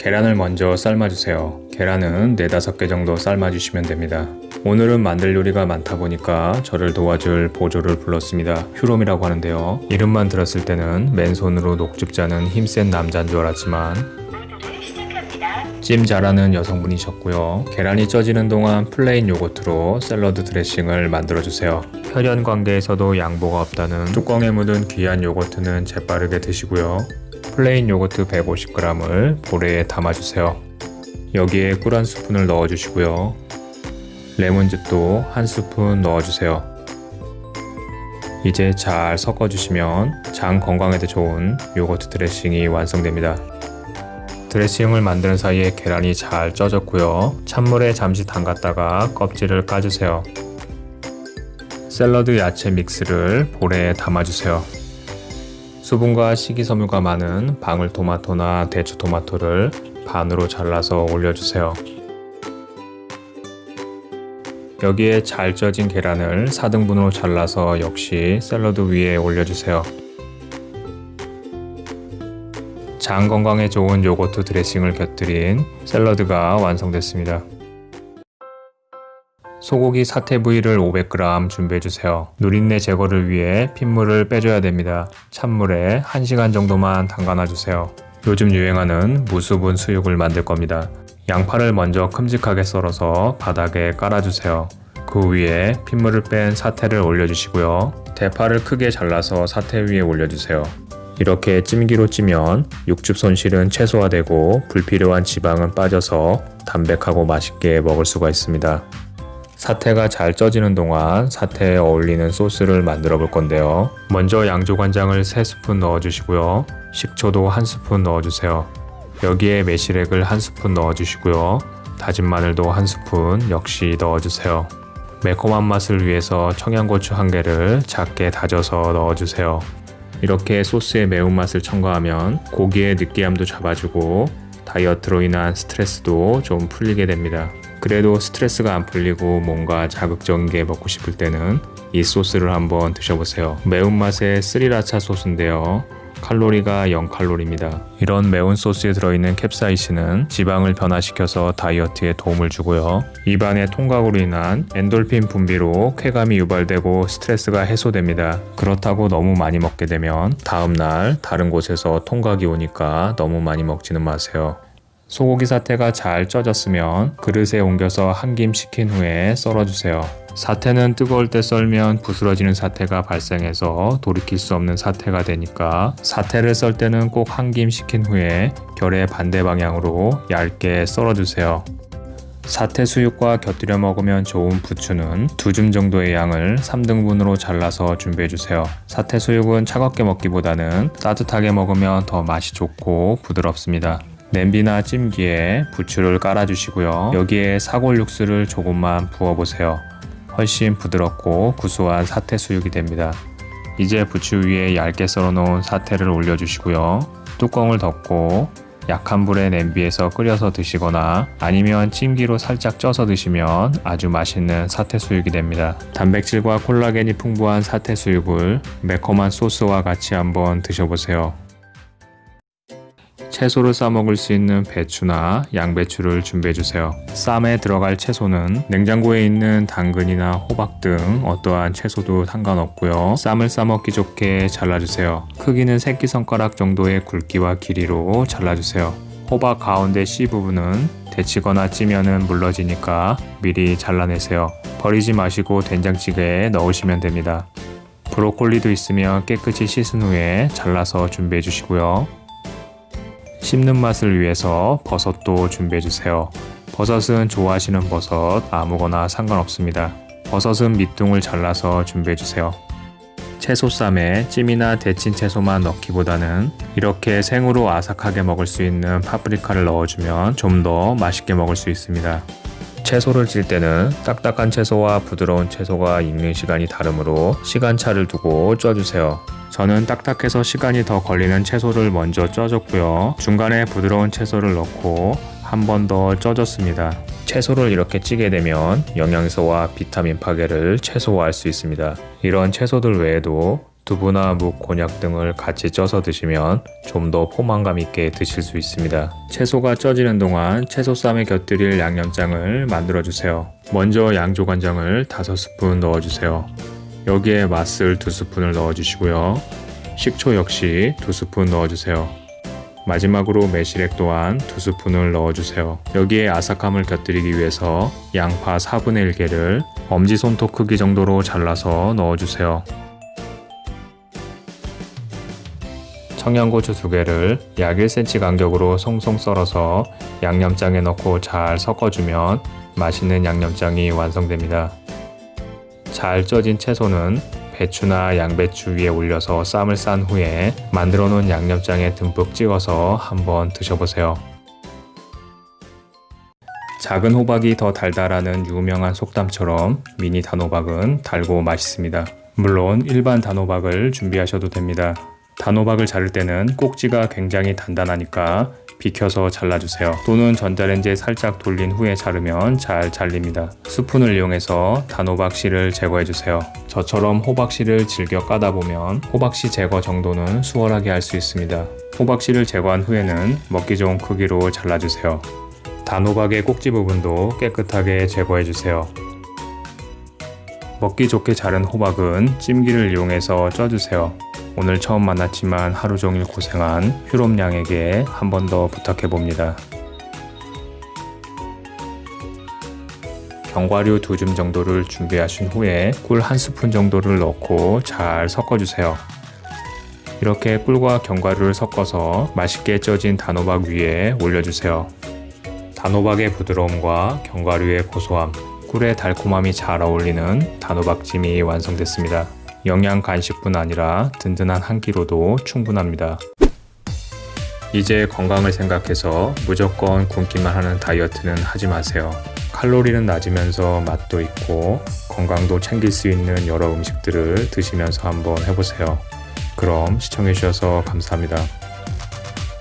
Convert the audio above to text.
계란을 먼저 삶아주세요. 계란은 4-5개 정도 삶아주시면 됩니다. 오늘은 만들 요리가 많다 보니까 저를 도와줄 보조를 불렀습니다. 휴롬이라고 하는데요. 이름만 들었을 때는 맨손으로 녹즙 짜는 힘센 남자인 줄 알았지만 찜 잘하는 여성분이셨고요. 계란이 쪄지는 동안 플레인 요거트로 샐러드 드레싱을 만들어주세요. 혈연 관계에서도 양보가 없다는 뚜껑에 묻은 귀한 요거트는 재빠르게 드시고요. 플레인 요거트 150g을 보레에 담아주세요. 여기에 꿀 1스푼을 넣어주시고요. 레몬즙도 1스푼 넣어주세요. 이제 잘 섞어주시면 장 건강에도 좋은 요거트 드레싱이 완성됩니다. 드레싱을 만드는 사이에 계란이 잘 쪄졌고요. 찬물에 잠시 담갔다가 껍질을 까주세요. 샐러드 야채 믹스를 볼에 담아주세요. 수분과 식이섬유가 많은 방울토마토나 대추토마토를 반으로 잘라서 올려주세요. 여기에 잘 쪄진 계란을 4등분으로 잘라서 역시 샐러드 위에 올려주세요. 장 건강에 좋은 요거트 드레싱을 곁들인 샐러드가 완성됐습니다. 소고기 사태 부위를 500g 준비해주세요. 누린내 제거를 위해 핏물을 빼줘야 됩니다. 찬물에 1시간 정도만 담가놔주세요. 요즘 유행하는 무수분 수육을 만들 겁니다. 양파를 먼저 큼직하게 썰어서 바닥에 깔아주세요. 그 위에 핏물을 뺀 사태를 올려주시고요. 대파를 크게 잘라서 사태 위에 올려주세요. 이렇게 찜기로 찌면 육즙 손실은 최소화되고 불필요한 지방은 빠져서 담백하고 맛있게 먹을 수가 있습니다. 사태가 잘 쪄지는 동안 사태에 어울리는 소스를 만들어 볼 건데요. 먼저 양조간장을 3스푼 넣어주시고요. 식초도 1스푼 넣어주세요. 여기에 매실액을 1스푼 넣어주시고요. 다진 마늘도 1스푼 역시 넣어주세요. 매콤한 맛을 위해서 청양고추 1개를 작게 다져서 넣어주세요. 이렇게 소스의 매운맛을 첨가하면 고기의 느끼함도 잡아주고 다이어트로 인한 스트레스도 좀 풀리게 됩니다. 그래도 스트레스가 안 풀리고 뭔가 자극적인 게 먹고 싶을 때는 이 소스를 한번 드셔보세요. 매운맛의 스리라차 소스인데요. 칼로리가 0칼로리입니다. 이런 매운 소스에 들어있는 캡사이신은 지방을 변화시켜서 다이어트에 도움을 주고요. 입안의 통각으로 인한 엔돌핀 분비로 쾌감이 유발되고 스트레스가 해소됩니다. 그렇다고 너무 많이 먹게 되면 다음날 다른 곳에서 통각이 오니까 너무 많이 먹지는 마세요. 소고기 사태가 잘 쪄졌으면 그릇에 옮겨서 한 김 식힌 후에 썰어주세요. 사태는 뜨거울 때 썰면 부스러지는 사태가 발생해서 돌이킬 수 없는 사태가 되니까 사태를 썰 때는 꼭 한 김 식힌 후에 결의 반대 방향으로 얇게 썰어주세요. 사태 수육과 곁들여 먹으면 좋은 부추는 2줌 정도의 양을 3등분으로 잘라서 준비해주세요. 사태 수육은 차갑게 먹기보다는 따뜻하게 먹으면 더 맛이 좋고 부드럽습니다. 냄비나 찜기에 부추를 깔아주시고요. 여기에 사골 육수를 조금만 부어보세요. 훨씬 부드럽고 구수한 사태 수육이 됩니다. 이제 부추 위에 얇게 썰어놓은 사태를 올려주시고요. 뚜껑을 덮고 약한 불에 냄비에서 끓여서 드시거나 아니면 찜기로 살짝 쪄서 드시면 아주 맛있는 사태 수육이 됩니다. 단백질과 콜라겐이 풍부한 사태 수육을 매콤한 소스와 같이 한번 드셔보세요. 채소를 싸먹을 수 있는 배추나 양배추를 준비해주세요. 쌈에 들어갈 채소는 냉장고에 있는 당근이나 호박 등 어떠한 채소도 상관없고요. 쌈을 싸먹기 좋게 잘라주세요. 크기는 새끼손가락 정도의 굵기와 길이로 잘라주세요. 호박 가운데 씨 부분은 데치거나 찌면은 물러지니까 미리 잘라내세요. 버리지 마시고 된장찌개에 넣으시면 됩니다. 브로콜리도 있으면 깨끗이 씻은 후에 잘라서 준비해 주시고요. 씹는 맛을 위해서 버섯도 준비해주세요. 버섯은 좋아하시는 버섯 아무거나 상관없습니다. 버섯은 밑둥을 잘라서 준비해주세요. 채소쌈에 찜이나 데친 채소만 넣기보다는 이렇게 생으로 아삭하게 먹을 수 있는 파프리카를 넣어주면 좀 더 맛있게 먹을 수 있습니다. 채소를 찔 때는 딱딱한 채소와 부드러운 채소가 익는 시간이 다르므로 시간차를 두고 쪄주세요. 저는 딱딱해서 시간이 더 걸리는 채소를 먼저 쪄줬고요. 중간에 부드러운 채소를 넣고 한 번 더 쪄줬습니다. 채소를 이렇게 찌게 되면 영양소와 비타민 파괴를 최소화할 수 있습니다. 이런 채소들 외에도 두부나 묵, 곤약 등을 같이 쪄서 드시면 좀 더 포만감 있게 드실 수 있습니다. 채소가 쪄지는 동안 채소쌈에 곁들일 양념장을 만들어주세요. 먼저 양조간장을 5스푼 넣어주세요. 여기에 맛술 2스푼을 넣어주시고요. 식초 역시 2스푼 넣어주세요. 마지막으로 매실액 또한 2스푼을 넣어주세요. 여기에 아삭함을 곁들이기 위해서 양파 4분의 1개를 엄지손톱 크기 정도로 잘라서 넣어주세요. 청양고추 2개를 약 1cm 간격으로 송송 썰어서 양념장에 넣고 잘 섞어주면 맛있는 양념장이 완성됩니다. 잘 쪄진 채소는 배추나 양배추 위에 올려서 쌈을 싼 후에 만들어 놓은 양념장에 듬뿍 찍어서 한번 드셔보세요. 작은 호박이 더 달달하는 유명한 속담처럼 미니 단호박은 달고 맛있습니다. 물론 일반 단호박을 준비하셔도 됩니다. 단호박을 자를 때는 꼭지가 굉장히 단단하니까 비켜서 잘라주세요. 또는 전자레인지에 살짝 돌린 후에 자르면 잘 잘립니다. 스푼을 이용해서 단호박 씨를 제거해주세요. 저처럼 호박 씨를 즐겨 까다 보면 호박 씨 제거 정도는 수월하게 할 수 있습니다. 호박 씨를 제거한 후에는 먹기 좋은 크기로 잘라주세요. 단호박의 꼭지 부분도 깨끗하게 제거해주세요. 먹기 좋게 자른 호박은 찜기를 이용해서 쪄주세요. 오늘 처음 만났지만 하루 종일 고생한 휴롬양에게 한 번 더 부탁해봅니다. 견과류 2줌 정도를 준비하신 후에 꿀 1스푼 정도를 넣고 잘 섞어주세요. 이렇게 꿀과 견과류를 섞어서 맛있게 쪄진 단호박 위에 올려주세요. 단호박의 부드러움과 견과류의 고소함, 꿀의 달콤함이 잘 어울리는 단호박찜이 완성됐습니다. 영양 간식뿐 아니라 든든한 한 끼로도 충분합니다. 이제 건강을 생각해서 무조건 굶기만 하는 다이어트는 하지 마세요. 칼로리는 낮으면서 맛도 있고 건강도 챙길 수 있는 여러 음식들을 드시면서 한번 해보세요. 그럼 시청해주셔서 감사합니다.